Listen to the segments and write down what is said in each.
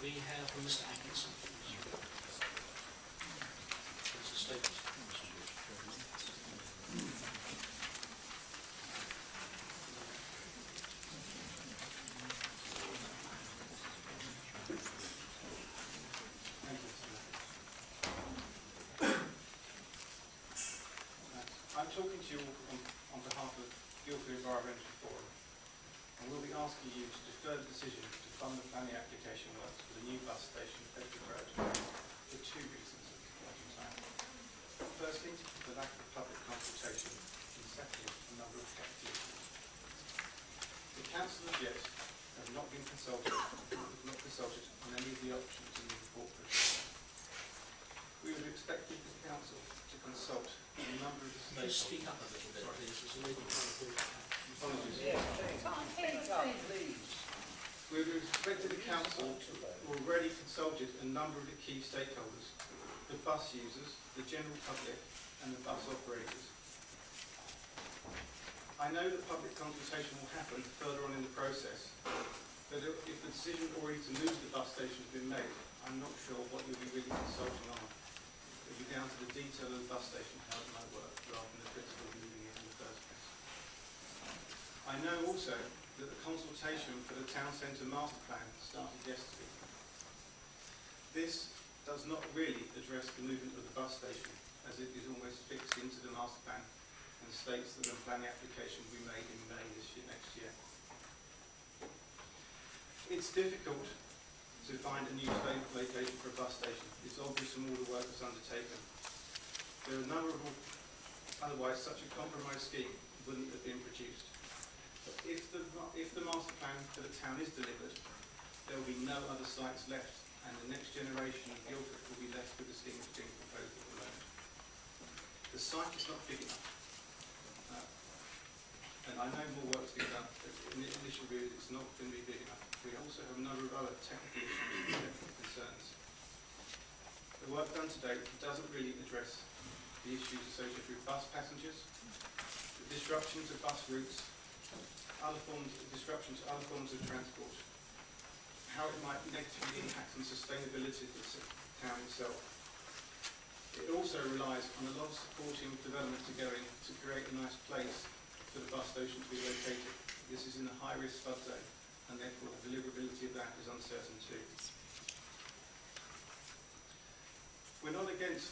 we have from Mr. Atkinson. That's a statement. I'm talking to you on behalf of Guildford Borough Council Forum, and we'll be asking you to defer the decision to fund the planning application works for the new bus station at Guildford Road for two reasons at the present time. Firstly, the lack of public consultation, and secondly, a number of technical issues. The council as yet have not been consulted, on any of the options in the report. We would have expected the council to consult a number of the stakeholders. Just speak up a little bit, please. There's a lady trying to talk. Apologies. Please. We would have expected the council to have already consulted a number of the key stakeholders, the bus users, the general public and the bus operators. I know that public consultation will happen further on in the process, but if the decision already to move the bus station has been made, I'm not sure what you'll be really consulting on. It will be down to the detail of the bus station, how it might work, rather than the principle of moving it in the first place. I know also that the consultation for the town centre master plan started yesterday. This does not really address the movement of the bus station, as it is almost fixed into the master plan and states that the planning application will be made in May next year. It's difficult to find a new location for a bus station. It's obvious from all the work that's undertaken. There are a number of, otherwise such a compromise scheme wouldn't have been produced. But if the master plan for the town is delivered, there will be no other sites left, and the next generation of Guildford will be left with the scheme that's being proposed at the moment. The site is not big enough. And I know more work to be done, but in the initial view it's not going to be big enough. We also have a number of other technical issues and technical concerns. The work done to date doesn't really address the issues associated with bus passengers, the disruption to bus routes, disruption to other forms of transport, how it might negatively impact on sustainability of the town itself. It also relies on a lot of supporting development to go in to create a nice place for the bus station to be located. This is in a high-risk flood zone, and therefore the deliverability of that is uncertain too. We're not against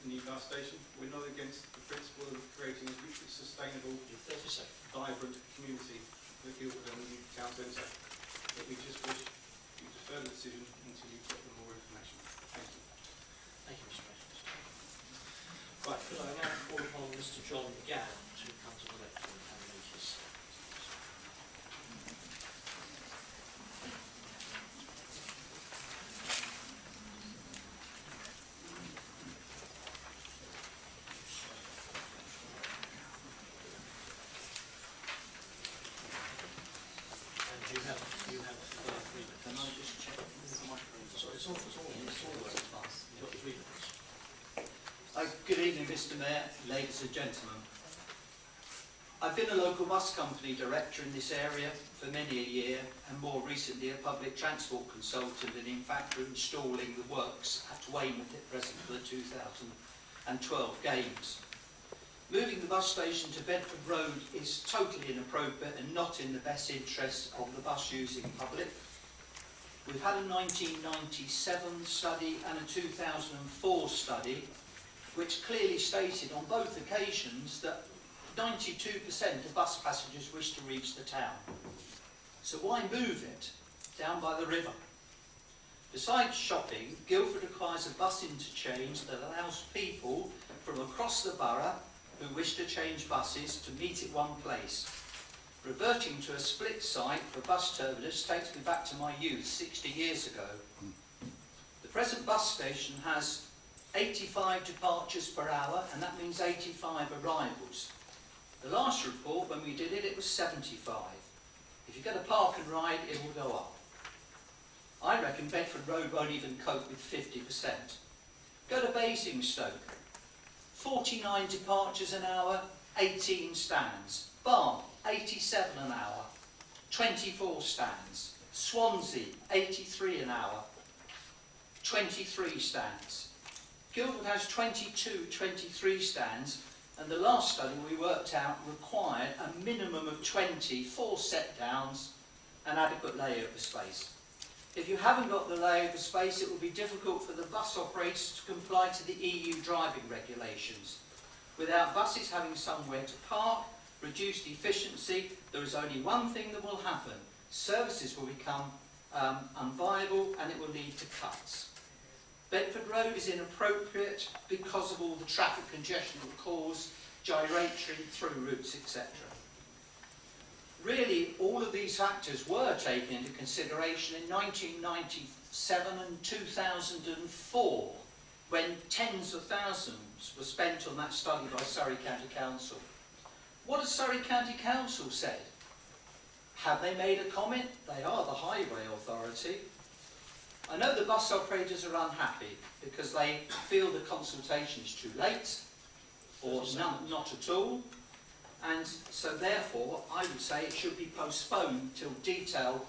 the new bus station. We're not against the principle of creating a sustainable, vibrant community that Guildford and the new town centre. But we just wish you defer the decision until you've got more information. Thank you. Thank you, Mr. President. Right, could I now call upon Mr. John Gaff to come to the lectern and make his and you have 3 minutes. Can I just check the microphone? Sorry, it's all working. You've got 3 minutes. Good evening, Mr. Mayor, ladies and gentlemen. I've been a local bus company director in this area for many a year, and more recently a public transport consultant, and in fact for installing the works at Weymouth at present for the 2012 Games. Moving the bus station to Bedford Road is totally inappropriate and not in the best interest of the bus using public. We've had a 1997 study and a 2004 study which clearly stated on both occasions that 92% of bus passengers wish to reach the town. So why move it down by the river? Besides shopping, Guildford requires a bus interchange that allows people from across the borough who wish to change buses to meet at one place. Reverting to a split site for bus terminus takes me back to my youth 60 years ago. The present bus station has 85 departures per hour, and that means 85 arrivals. The last report, when we did it, it was 75. If you get a park and ride, it will go up. I reckon Bedford Road won't even cope with 50%. Go to Basingstoke. 49 departures an hour, 18 stands. Barn, 87 an hour, 24 stands. Swansea, 83 an hour, 23 stands. Guildford has 23 stands, and the last study we worked out required a minimum of 20 full set downs and adequate layover space. If you haven't got the layover space, it will be difficult for the bus operators to comply to the EU driving regulations. Without buses having somewhere to park, reduced efficiency, there is only one thing that will happen. Services will become unviable and it will lead to cuts. Bedford Road is inappropriate because of all the traffic congestion it will cause, gyratory through routes, etc. Really, all of these factors were taken into consideration in 1997 and 2004, when tens of thousands were spent on that study by Surrey County Council. What has Surrey County Council said? Have they made a comment? They are the highway authority. I know the bus operators are unhappy because they feel the consultation is too late or not at all, and so therefore I would say it should be postponed till detailed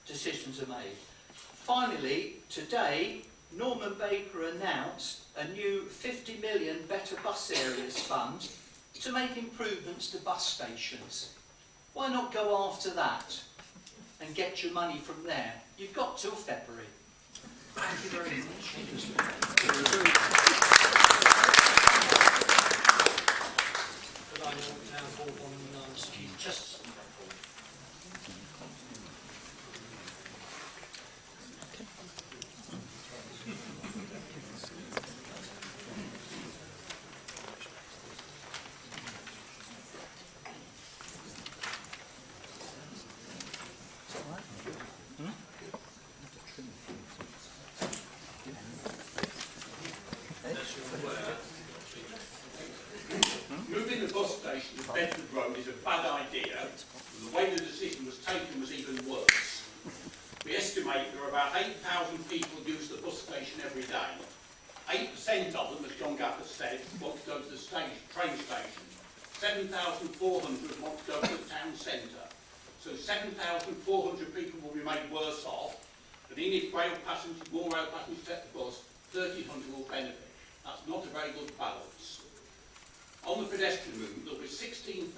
decisions are made. Finally, today Norman Baker announced a new 50 million Better Bus Areas Fund to make improvements to bus stations. Why not go after that and get your money from there? You've got till February. Thank you very much. Could I now call on Mr. Chief Justice? Moving the bus station to Bedford Road is a bad idea, and the way the decision was taken was even worse. We estimate there are about 8,000 people use the bus station every day. 8% of them, as John Gaffer said, want to go to the train station. 7,400 want to go to the town centre. So 7,400 people will be made worse off, and even if more rail passengers take the bus, 1,300 will benefit. That's not a very good balance. On the pedestrian movement, there will be 16,000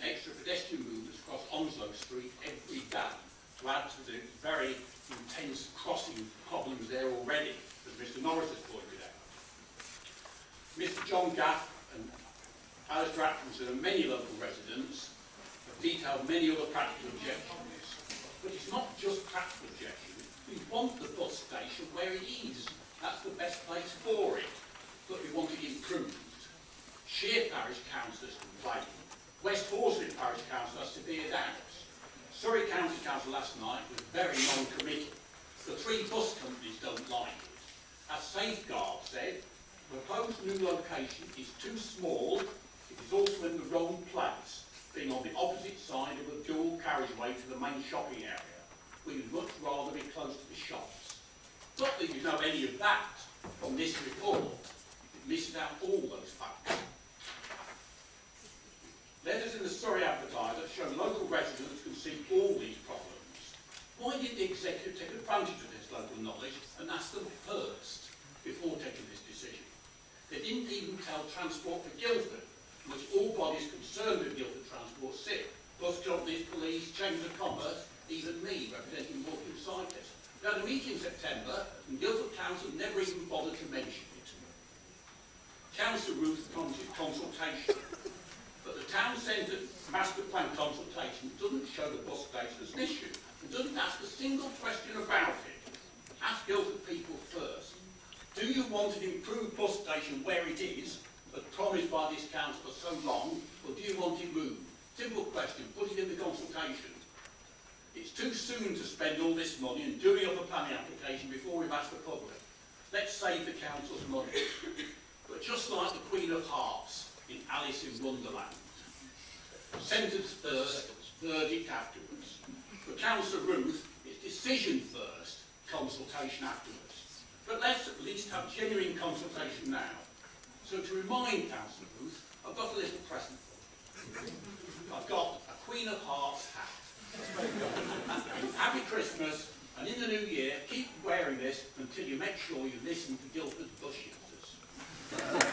extra pedestrian movements across Onslow Street every day to add to the very intense crossing problems there already, as Mr. Norris has pointed out. Mr. John Gaff and Alistair Atkinson and many local residents have detailed many other practical objections. But it's not just practical objections. We want the bus station where it is. That's the best place for it. But we want it improved. Sheer Parish Councillors complain. West Horsley Parish Council has severe doubts. Surrey County Council last night was very non-committal. The 3 bus companies don't like it. As Safeguard said, the proposed new location is too small. It is also in the wrong place, being on the opposite side of a dual carriageway to the main shopping area. We would much rather be close to the shops. Not that you know any of that from this report. It misses out all those facts. Letters in the Surrey Advertiser show local residents can see all these problems. Why did the executive take advantage of this local knowledge and ask them first before taking this decision? They didn't even tell Transport for Guildford, in which all bodies concerned with Guildford transport sit. Bus companies, police, Chambers of Commerce, even me, representing walking cyclists. We had a meeting in September and Guildford Council never even bothered to mention it. Council Ruth consultation. But the town centre master plan consultation doesn't show the bus station as an issue. It doesn't ask a single question about it. Ask Guildford people first. Do you want an improved bus station where it is, as promised by this council for so long, or do you want it moved? Simple question, put it in the consultation. It's too soon to spend all this money and doing up a planning application before we've asked the public. Let's save the council's money. But just like the Queen of Hearts in Alice in Wonderland, sentence first, verdict afterwards. For Councillor Ruth, it's decision first, consultation afterwards. But let's at least have genuine consultation now. So to remind Councillor Ruth, I've got a little present for you. I've got a Queen of Hearts hat. Happy Christmas And in the new year, keep wearing this until you make sure you listen to Guildford's bus users.